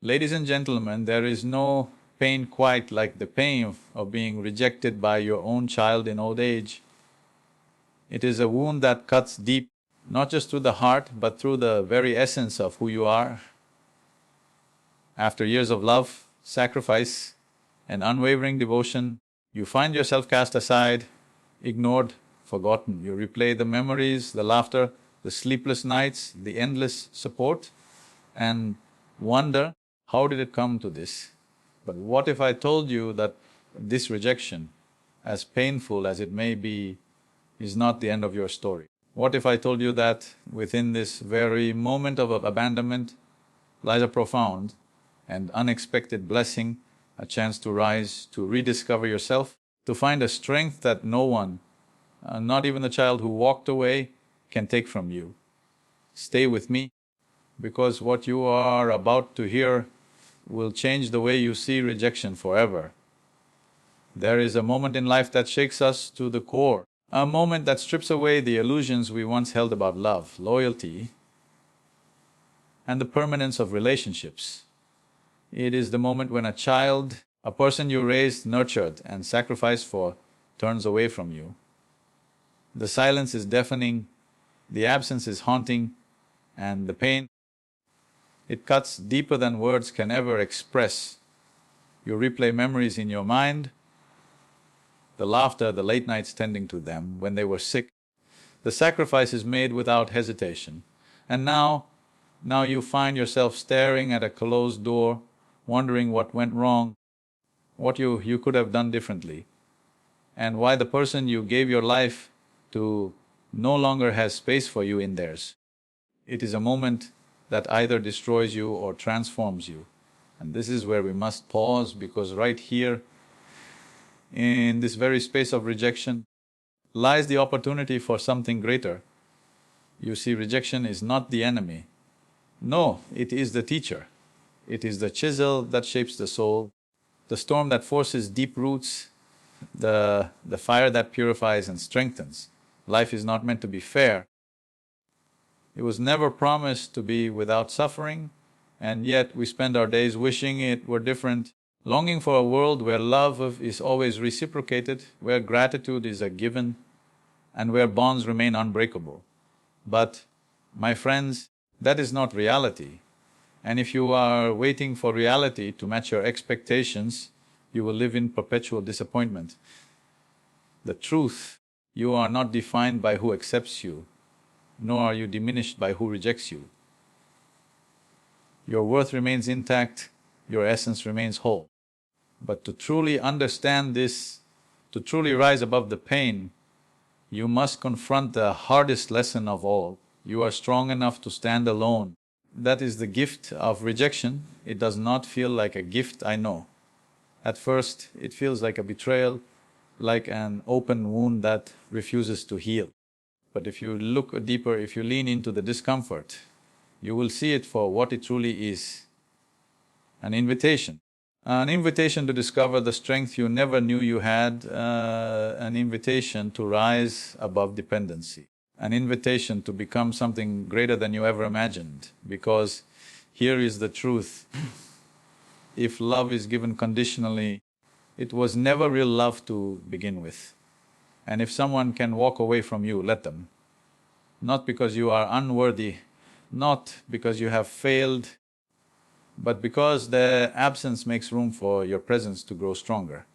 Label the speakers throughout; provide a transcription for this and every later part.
Speaker 1: Ladies and gentlemen, there is no pain quite like the pain of being rejected by your own child in old age. It is a wound that cuts deep, not just through the heart, but through the very essence of who you are. After years of love, sacrifice, and unwavering devotion, you find yourself cast aside, ignored, forgotten. You replay the memories, the laughter, the sleepless nights, the endless support, and wonder, how did it come to this? But what if I told you that this rejection, as painful as it may be, is not the end of your story? What if I told you that within this very moment of abandonment lies a profound and unexpected blessing, a chance to rise, to rediscover yourself, to find a strength that no one, not even the child who walked away, can take from you. Stay with me, because what you are about to hear will change the way you see rejection forever. There is a moment in life that shakes us to the core, a moment that strips away the illusions we once held about love, loyalty, and the permanence of relationships. It is the moment when a child, a person you raised, nurtured, and sacrificed for, turns away from you. The silence is deafening, the absence is haunting, and the pain, it cuts deeper than words can ever express. You replay memories in your mind, the laughter, the late nights tending to them when they were sick, the sacrifices made without hesitation. And now you find yourself staring at a closed door, wondering what went wrong, what you could have done differently, and why the person you gave your life to no longer has space for you in theirs. It is a moment that either destroys you or transforms you. And this is where we must pause, because right here, in this very space of rejection, lies the opportunity for something greater. You see, rejection is not the enemy. No, it is the teacher. It is the chisel that shapes the soul, the storm that forces deep roots, the fire that purifies and strengthens. Life is not meant to be fair. It was never promised to be without suffering, and yet we spend our days wishing it were different, longing for a world where love is always reciprocated, where gratitude is a given, and where bonds remain unbreakable. But, my friends, that is not reality. And if you are waiting for reality to match your expectations, you will live in perpetual disappointment. The truth, you are not defined by who accepts you, nor are you diminished by who rejects you. Your worth remains intact, your essence remains whole. But to truly understand this, to truly rise above the pain, you must confront the hardest lesson of all. You are strong enough to stand alone. That is the gift of rejection. It does not feel like a gift, I know. At first, it feels like a betrayal, like an open wound that refuses to heal. But if you look deeper, if you lean into the discomfort, you will see it for what it truly is. An invitation to discover the strength you never knew you had, an invitation to rise above dependency, an invitation to become something greater than you ever imagined. Because here is the truth, if love is given conditionally, it was never real love to begin with. And if someone can walk away from you, let them. Not because you are unworthy, not because you have failed, but because their absence makes room for your presence to grow stronger.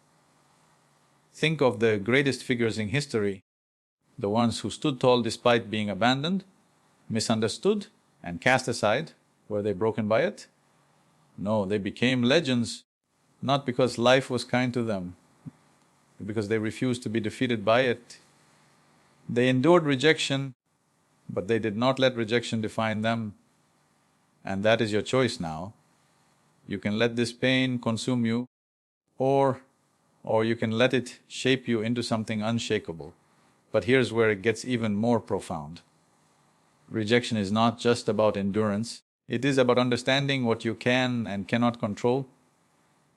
Speaker 1: Think of the greatest figures in history, the ones who stood tall despite being abandoned, misunderstood, and cast aside. Were they broken by it? No, they became legends, not because life was kind to them, because they refused to be defeated by it. They endured rejection, but they did not let rejection define them. And that is your choice now. You can let this pain consume you, or you can let it shape you into something unshakable. But here's where it gets even more profound. Rejection is not just about endurance, it is about understanding what you can and cannot control.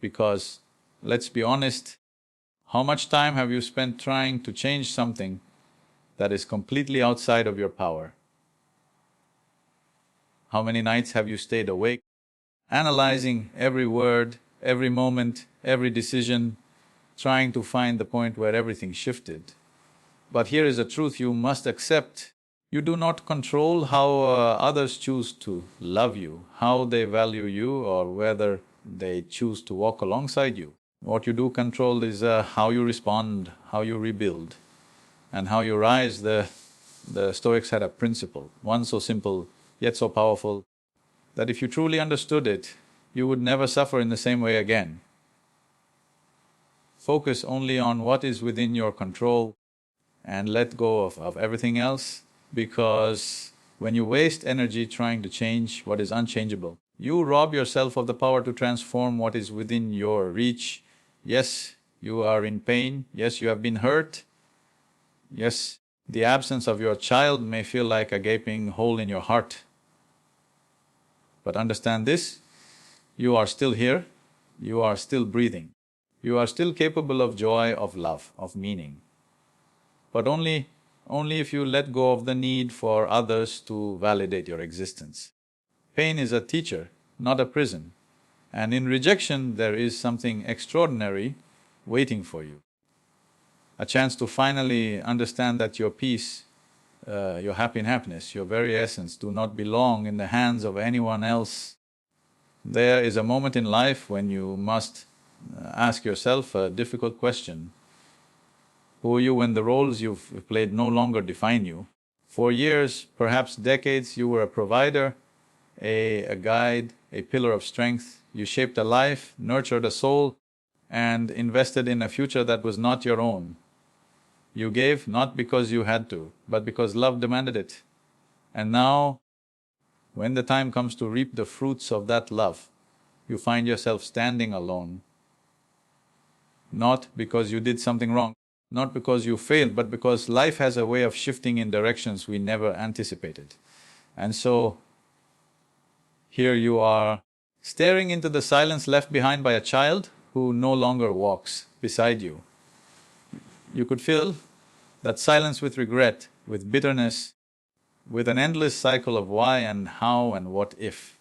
Speaker 1: Because, let's be honest, how much time have you spent trying to change something that is completely outside of your power? How many nights have you stayed awake analyzing every word, every moment, every decision, trying to find the point where everything shifted. But here is a truth you must accept. You do not control how others choose to love you, how they value you, or whether they choose to walk alongside you. What you do control is how you respond, how you rebuild, and how you rise. The Stoics had a principle, one so simple yet so powerful, that if you truly understood it, you would never suffer in the same way again. Focus only on what is within your control and let go of everything else, because when you waste energy trying to change what is unchangeable, you rob yourself of the power to transform what is within your reach. Yes, you are in pain, yes, you have been hurt, yes, the absence of your child may feel like a gaping hole in your heart. But understand this, you are still here, you are still breathing, you are still capable of joy, of love, of meaning. But only if you let go of the need for others to validate your existence. Pain is a teacher, not a prison. And in rejection, there is something extraordinary waiting for you. A chance to finally understand that your peace, your happiness, your very essence do not belong in the hands of anyone else. There is a moment in life when you must ask yourself a difficult question. Who are you when the roles you've played no longer define you? For years, perhaps decades, you were a provider, a guide, a pillar of strength. You shaped a life, nurtured a soul, and invested in a future that was not your own. You gave not because you had to, but because love demanded it. And now, when the time comes to reap the fruits of that love, you find yourself standing alone. Not because you did something wrong, not because you failed, but because life has a way of shifting in directions we never anticipated. And so, here you are, staring into the silence left behind by a child who no longer walks beside you. You could fill that silence with regret, with bitterness, with an endless cycle of why and how and what if.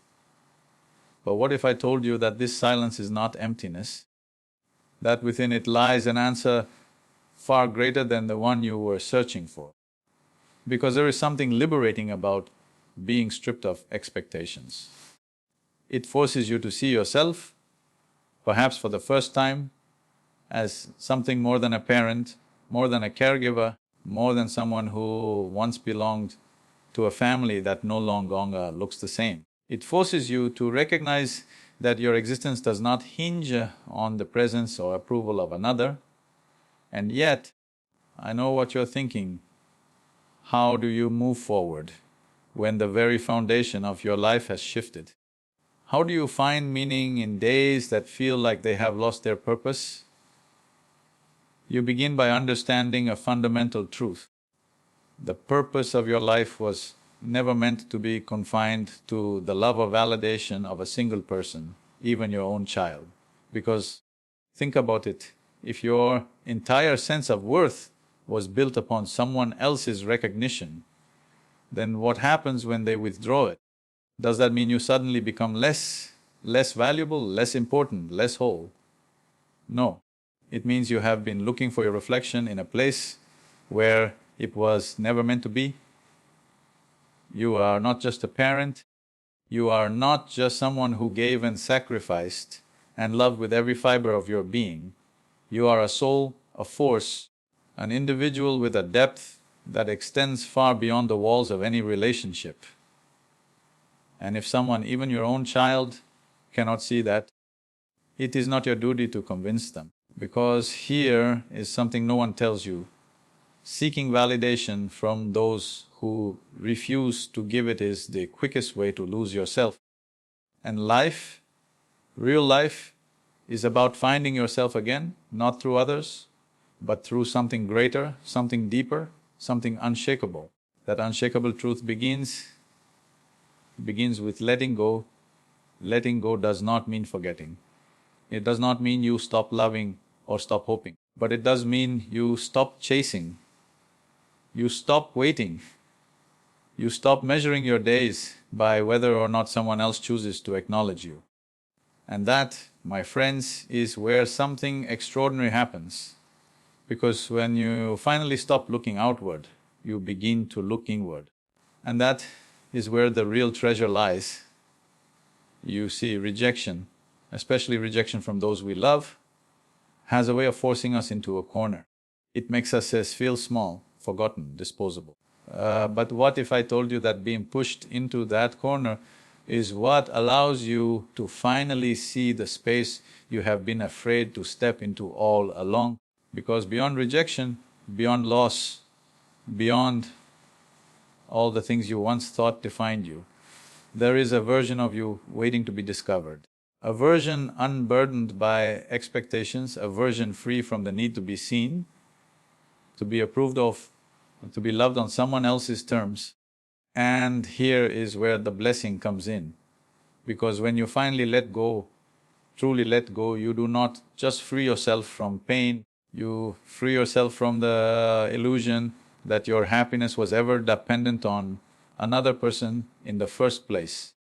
Speaker 1: But what if I told you that this silence is not emptiness, that within it lies an answer far greater than the one you were searching for? Because there is something liberating about being stripped of expectations. It forces you to see yourself, perhaps for the first time, as something more than a parent, more than a caregiver, more than someone who once belonged to a family that no longer looks the same. It forces you to recognize that your existence does not hinge on the presence or approval of another. And yet, I know what you're thinking. How do you move forward when the very foundation of your life has shifted? How do you find meaning in days that feel like they have lost their purpose? You begin by understanding a fundamental truth. The purpose of your life was never meant to be confined to the love or validation of a single person, even your own child. Because, think about it, if your entire sense of worth was built upon someone else's recognition, then what happens when they withdraw it? Does that mean you suddenly become less valuable, less important, less whole? No. It means you have been looking for your reflection in a place where it was never meant to be. You are not just a parent, you are not just someone who gave and sacrificed and loved with every fiber of your being. You are a soul, a force, an individual with a depth that extends far beyond the walls of any relationship. And if someone, even your own child, cannot see that, it is not your duty to convince them. Because here is something no one tells you. Seeking validation from those who refuse to give it is the quickest way to lose yourself. And life, real life, is about finding yourself again, not through others, but through something greater, something deeper, something unshakable. That unshakable truth begins with letting go. Letting go does not mean forgetting. It does not mean you stop loving or stop hoping, but it does mean you stop chasing, you stop waiting, you stop measuring your days by whether or not someone else chooses to acknowledge you. And that, my friends, is where something extraordinary happens. Because when you finally stop looking outward, you begin to look inward. And that is where the real treasure lies. You see, rejection, especially rejection from those we love, has a way of forcing us into a corner. It makes us feel small, forgotten, disposable. But what if I told you that being pushed into that corner is what allows you to finally see the space you have been afraid to step into all along? Because beyond rejection, beyond loss, beyond all the things you once thought defined you, there is a version of you waiting to be discovered. A version unburdened by expectations, a version free from the need to be seen, to be approved of, to be loved on someone else's terms. And here is where the blessing comes in. Because when you finally let go, truly let go, you do not just free yourself from pain, you free yourself from the illusion that your happiness was ever dependent on another person in the first place.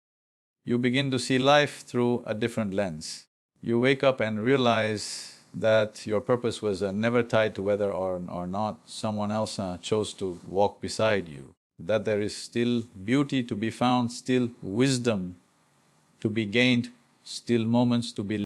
Speaker 1: You begin to see life through a different lens. You wake up and realize that your purpose was never tied to whether or not someone else chose to walk beside you. That there is still beauty to be found, still wisdom to be gained, still moments to be